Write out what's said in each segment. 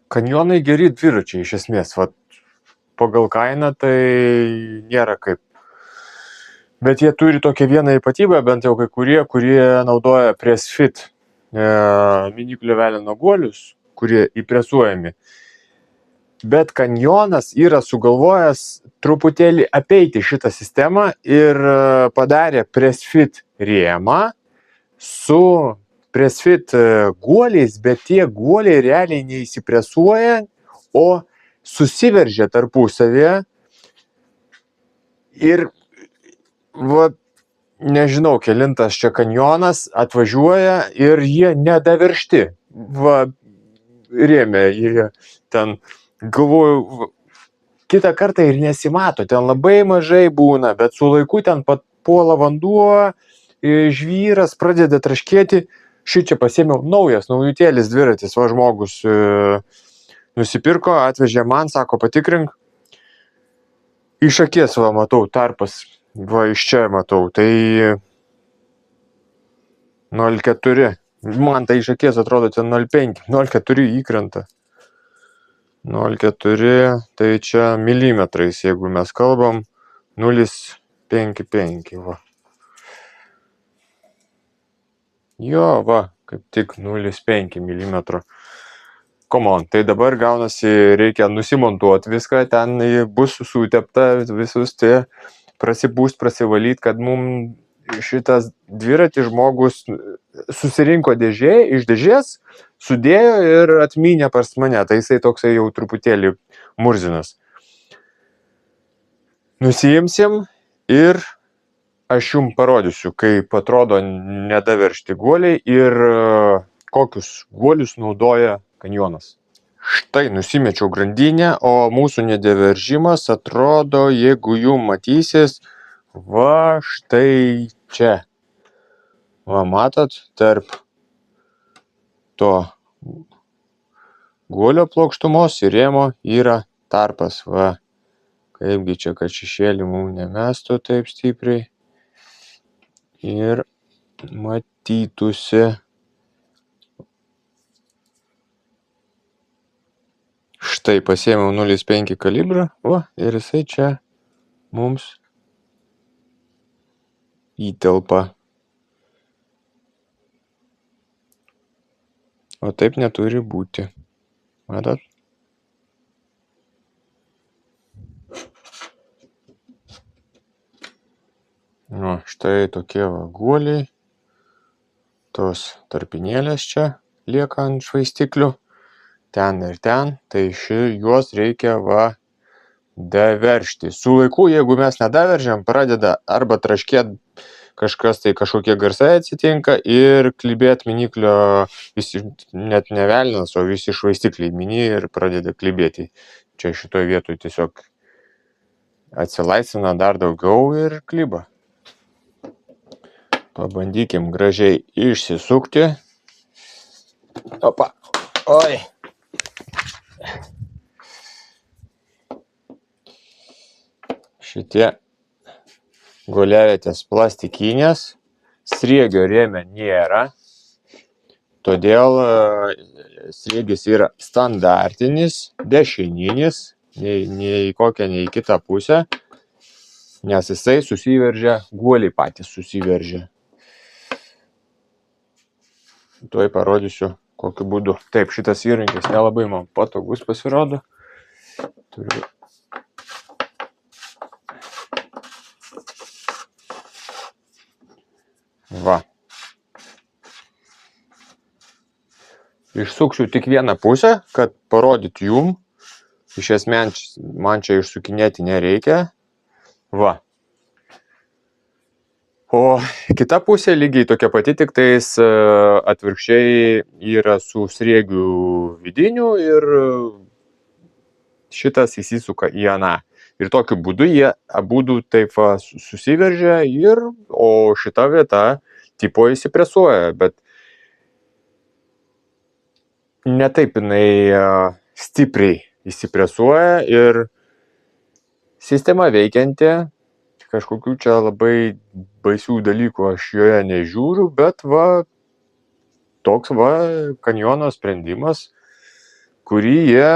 Kanjonai geri dviračiai iš esmės, vat, pagal kainą tai nėra kaip. Bet jie turi tokią vieną ypatybę, bent jau kai kurie naudoja PressFit miniklio veleno guolius, kurie įpresuojami. Bet kanjonas yra sugalvojęs truputėlį apeiti šitą sistemą ir padarė PressFit rėmą su PressFit guoliais, bet tie guoliai realiai neįsipresuoja, o susiveržia tarpusavėje ir va, nežinau, kelintas čia kanjonas atvažiuoja ir jie nedaveršti. Va, rėmė jie ten, galvoju, kitą kartą ir nesimato, ten labai mažai būna, bet su laiku ten puola vanduo, žvyras pradeda traškėti. Šičia pasėmiau naujutėlis dviratis, va žmogus nusipirko, atvežė man, sako patikrink. Iš akies va matau tarpas, va iš čia matau, tai 0,4. Man tai iš akies atrodo ten 0,5, 0,4 įkrenta. 0,4, tai čia milimetrais, jeigu mes kalbam, 0,55, va. Jo, va, kaip tik 0,5 mm. Come on, tai dabar gaunasi, reikia nusimontuoti viską, ten bus sutepta visus tie prasipūst, prasivalyt, kad mums šitas dviratis žmogus susirinko iš dėžės, sudėjo ir atmynė pas mane, tai jisai toksai jau truputėlį murzinas. Nusiimsim ir aš jums parodysiu, kaip atrodo nedaveršti guoliai ir kokius guolius naudoja kanjonas. Štai nusimečiau grandinę, o mūsų nedaveržimas atrodo, jeigu jums matysis, va štai čia. Va matot, tarp to guolio plokštumos ir rėmo yra tarpas. Va, kaipgi čia, kad šešėlį mums nemestų taip stipriai. Ir matytųsi. Štai pasėmiau 0,5 kalibrą, va, ir jisai čia mums įtelpa. O taip neturi būti. Matot? Nu, štai tokie va guoliai. Tos tarpinėlės čia lieka ant švaistiklių. Ten ir ten. Tai juos reikia va daveršti. Su laiku, jeigu mes nedaveržiam, pradeda arba traškėti kažkas, tai kažkokie garsai atsitinka ir klibėt miniklio visi, net ne velnias, o visi švaistikliai mini ir pradeda klibėti. Čia šitoj vietoj tiesiog atsilaisvina dar daugiau ir kliba. Pabandykim gražiai išsisukti. Opa. Oi. Šitie guoliavietės plastikinės, sriegio rėme nėra, todėl sriegis yra standartinis, dešininis, nei į kokią, nei į kitą pusę, nes jisai susiveržia, guoliai patys susiveržia. Tuoj parodysiu, kokiu būdu. Taip, šitas įrankis nelabai man patogus pasirodo. Turiu. Va. Išsuksiu tik vieną pusę, kad parodyt jum. Iš esmės man čia išsukinėti nereikia. Va. O kita pusė lygiai tokia pati, tik tais atvirkščiai yra su sriegiu vidiniu ir šitas įsisuka į aną. Ir tokiu būdu jie abudu taip susiveržia o šita vieta tipo įsipresuoja, bet netaip jinai stipriai įsipresuoja ir sistema veikianti. Kažkokių čia labai baisių dalykų aš joje nežiūriu, bet va, toks va kanjono sprendimas, kurį jie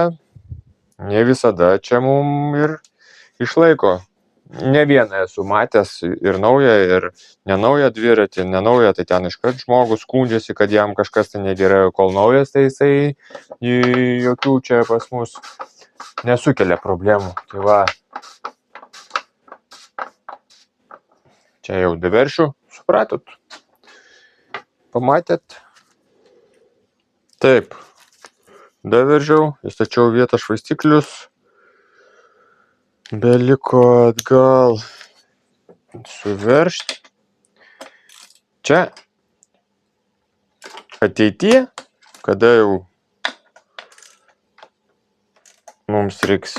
ne visada čia mum ir išlaiko. Ne vieną esu matęs ir naują, ir nenaują dviratį. Nenaują, tai ten iškart žmogus skundžiasi, kad jam kažkas tai negerai, kol naujas, tai jisai jokių čia pas mus nesukelia problemų. Tai va, čia jau daveršiu, supratot? Pamatėt? Taip, daveržiau, įstačiau vietą švaistiklius. Beliko atgal suveržti. Čia ateityje, kada jau mums reiks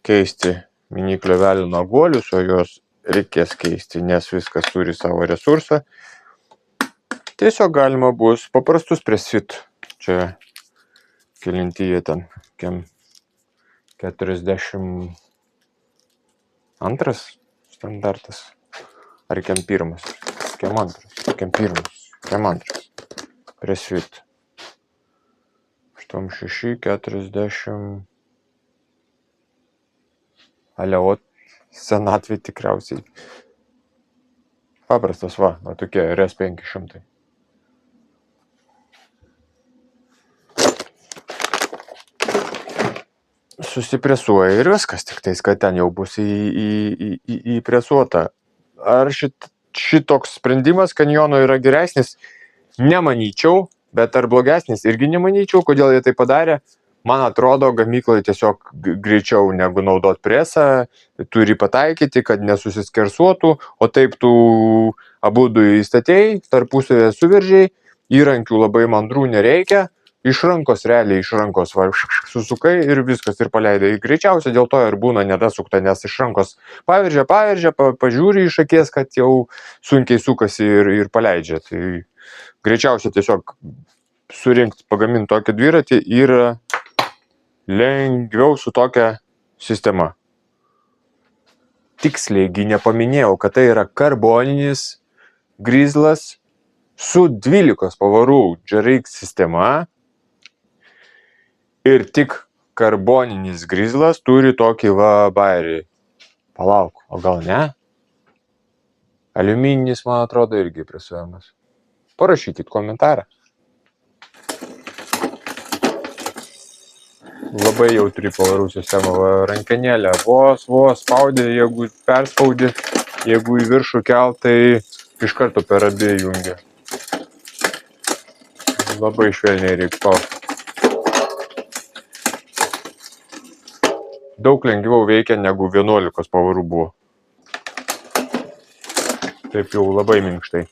keisti miniklio velino guolius, o juos reikės keisti, nes viskas turi savo resursą, tiesiog galima bus paprastus Press-Fit. Čia kelintyje ten, 42 standartas, ar 1, Press-Fit. 86, 40. Aliot, senatvė tikriausiai. Paprastas, va tokie RS 500. Susipresuoja ir viskas, tik tais, kad ten jau bus įpresuota. Ar šitoks sprendimas kanjono yra geresnis? Nemanyčiau, bet ar blogesnis? Irgi nemanyčiau, kodėl jie tai padarė. Man atrodo, gamykloje tiesiog greičiau negu naudot presą, turi pataikyti, kad nesusiskersuotų, o taip tu abudu įstatėjai, tarpusavėje suveržiai, įrankių labai mandrų nereikia, iš rankos va, susukai ir viskas, ir paleidai. Greičiausiai dėl to ir būna nedasukta, nes iš rankos paveržia, pažiūri iš akies, kad jau sunkiai sukasi ir paleidžia. Tai greičiausiai tiesiog surinkti, pagaminti tokį dviratį yra lengviau su tokia sistema. Tiksliai nepaminėjau, kad tai yra karboninis Grizzlas su 12 pavarų GRX sistema. Ir tik karboninis Grizzlas turi tokį va bairį. Palauk, o gal ne? Aliumininis, man atrodo, irgi presuojamas. Parašykit komentarą. Labai jautri pavarų sistema, rankenėlė. Vos spaudė, jeigu perspaudė, jeigu į viršų kelt, tai iš karto per abi jungia. Labai švelniai reikia spausti. Daug lengviau veikia negu 11 pavarų buvo. Taip jau labai minkštai.